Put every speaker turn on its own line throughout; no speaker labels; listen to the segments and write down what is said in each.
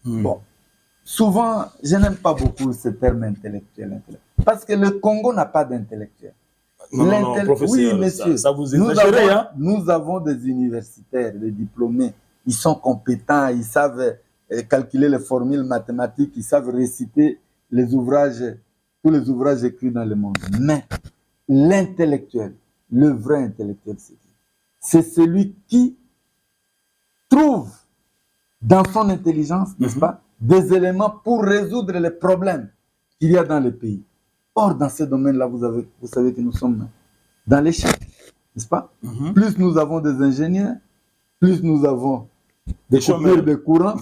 Bon, souvent, je n'aime pas beaucoup ce terme intellectuel. Parce que le Congo n'a pas d'intellectuel.
Non, professeur,
oui, monsieur.
Ça vous exagérez, hein?
Nous avons des universitaires, des diplômés. Ils sont compétents, ils savent calculer les formules mathématiques, ils savent réciter les ouvrages, tous les ouvrages écrits dans le monde. Mais l'intellectuel, le vrai intellectuel, c'est celui qui trouve dans son intelligence, n'est-ce pas, des éléments pour résoudre les problèmes qu'il y a dans le pays. Or, dans ce domaine-là, vous savez que nous sommes dans l'échec, n'est-ce pas? Plus nous avons des ingénieurs, plus nous avons des coupures de courant,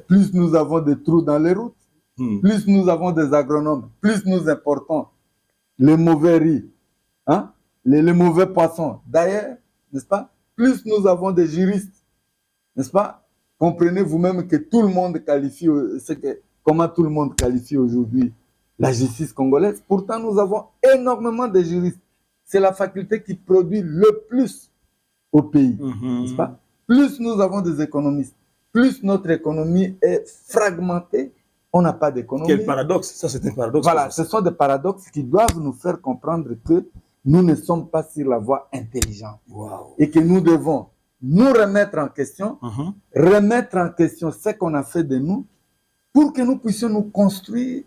plus nous avons des trous dans les routes, plus nous avons des agronomes, plus nous importons les mauvais riz, hein? les mauvais poissons. D'ailleurs, n'est-ce pas? Plus nous avons des juristes, n'est-ce pas? Comprenez vous-même que tout le monde qualifie, comment tout le monde qualifie aujourd'hui la justice congolaise. Pourtant, nous avons énormément de juristes. C'est la faculté qui produit le plus au pays, n'est-ce pas? Plus nous avons des économistes, plus notre économie est fragmentée, on n'a pas d'économie.
Quel paradoxe, ça c'est un paradoxe.
Voilà, ce sont des paradoxes qui doivent nous faire comprendre que nous ne sommes pas sur la voie intelligente.
Wow.
Et que nous devons nous remettre en question, remettre en question ce qu'on a fait de nous pour que nous puissions nous construire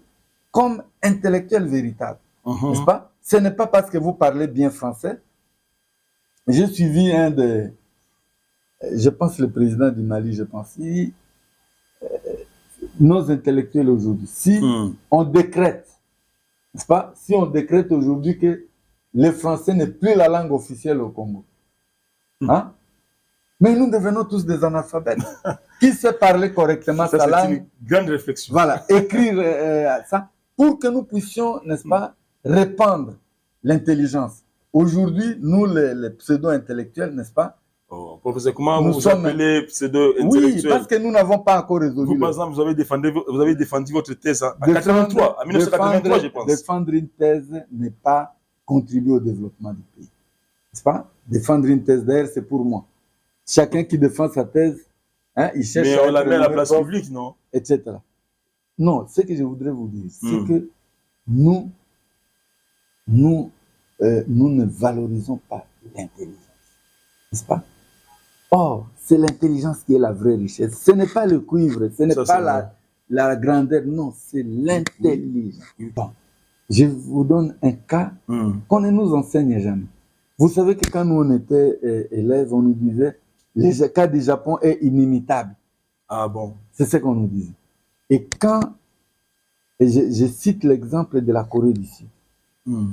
comme intellectuels véritables. N'est-ce pas? Ce n'est pas parce que vous parlez bien français. J'ai suivi je pense le président du Mali, je pense. Nos intellectuels aujourd'hui, si on décrète, n'est-ce pas? Si on décrète aujourd'hui que le français n'est plus la langue officielle au Congo, hein? Mais nous devenons tous des analphabètes. Qui sait parler correctement sa langue?
C'est une grande réflexion.
Voilà, écrire ça, pour que nous puissions, n'est-ce pas, répandre l'intelligence. Aujourd'hui, nous, les pseudo-intellectuels, n'est-ce pas?
Oh, professeur, comment vous appelez pseudo-intellectuels?
Oui, parce que nous n'avons pas encore résolu.
Vous, par exemple, vous avez défendu votre thèse en 1983, je pense.
Défendre une thèse n'est pas contribuer au développement du pays. N'est-ce pas? Défendre une thèse, d'ailleurs, c'est pour moi. Chacun qui défend sa thèse, hein, il cherche
mais on la met à la place publique, non?
Etc. Non, ce que je voudrais vous dire, c'est que nous ne valorisons pas l'intelligence. N'est-ce pas? Or, c'est l'intelligence qui est la vraie richesse. Ce n'est pas le cuivre, ce n'est pas la grandeur, non, c'est l'intelligence. Bon, je vous donne un cas qu'on ne nous enseigne jamais. Vous savez que quand nous on était élèves, on nous disait le cas du Japon est inimitable.
Ah bon?
C'est ce qu'on nous disait. Et quand je cite l'exemple de la Corée du Sud,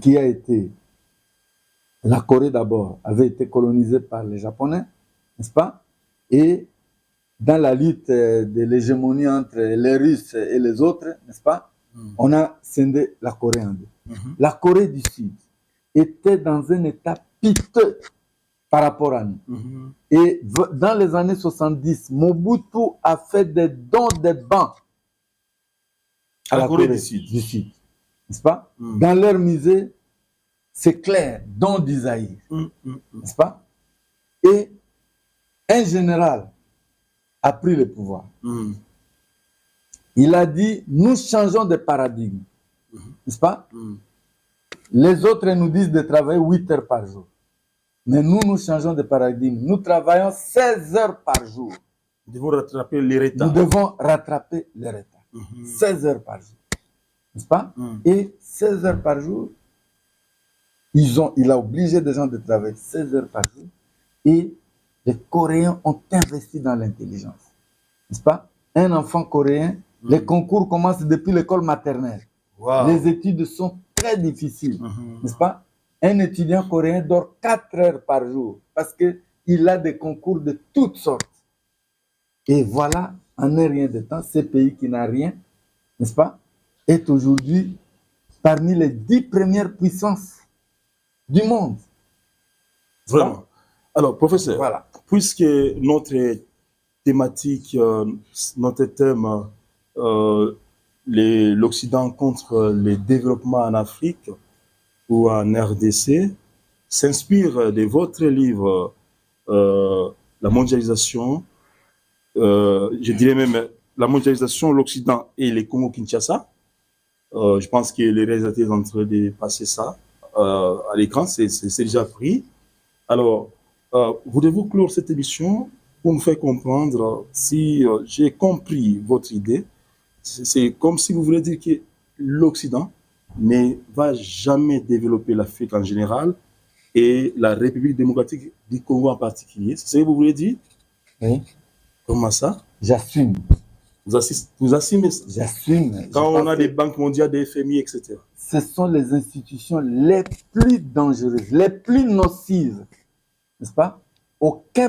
qui a été, la Corée d'abord avait été colonisée par les Japonais, n'est-ce pas? Et dans la lutte de l'hégémonie entre les Russes et les autres, n'est-ce pas? On a scindé la Corée en deux. La Corée du Sud était dans un état piteux par rapport à nous. Et dans les années 70, Mobutu a fait des dons de bancs
à la Corée du Sud.
N'est-ce pas? Dans leur musée, c'est clair, dons d'Isaïe. N'est-ce pas? Et un général a pris le pouvoir. Il a dit, nous changeons de paradigme. N'est-ce pas? Les autres nous disent de travailler 8 heures par jour. Mais nous changeons de paradigme. Nous travaillons 16 heures par jour.
Nous devons rattraper les retards.
Nous devons rattraper les retards. 16 heures par jour. N'est-ce pas? Et 16 heures par jour, il a obligé des gens de travailler 16 heures par jour. Et les Coréens ont investi dans l'intelligence. N'est-ce pas? Un enfant coréen, les concours commencent depuis l'école maternelle.
Wow.
Les études sont très difficiles. N'est-ce pas? Un étudiant coréen dort 4 heures par jour parce qu'il a des concours de toutes sortes. Et voilà, en un rien de temps, ce pays qui n'a rien, n'est-ce pas, est aujourd'hui parmi les 10 premières puissances du monde.
Vraiment. Alors, professeur,
voilà.
Puisque notre thématique, notre thème, l'Occident contre le développement en Afrique ou en RDC, s'inspire de votre livre La mondialisation, je dirais même la mondialisation, l'Occident et les Congo-Kinshasa. Je pense que les réalisateurs sont en train de passer ça à l'écran, c'est déjà pris. Alors, voulez-vous clore cette émission pour nous faire comprendre si j'ai compris votre idée? C'est comme si vous voulez dire que l'Occident ne va jamais développer l'Afrique en général et la République démocratique du Congo en particulier. C'est ce que vous voulez dire?
Oui.
Comment ça?
J'assume.
Vous assumez ça?
J'assume.
Quand on a des banques mondiales, des FMI, etc.
Ce sont les institutions les plus dangereuses, les plus nocives, n'est-ce pas? Aucun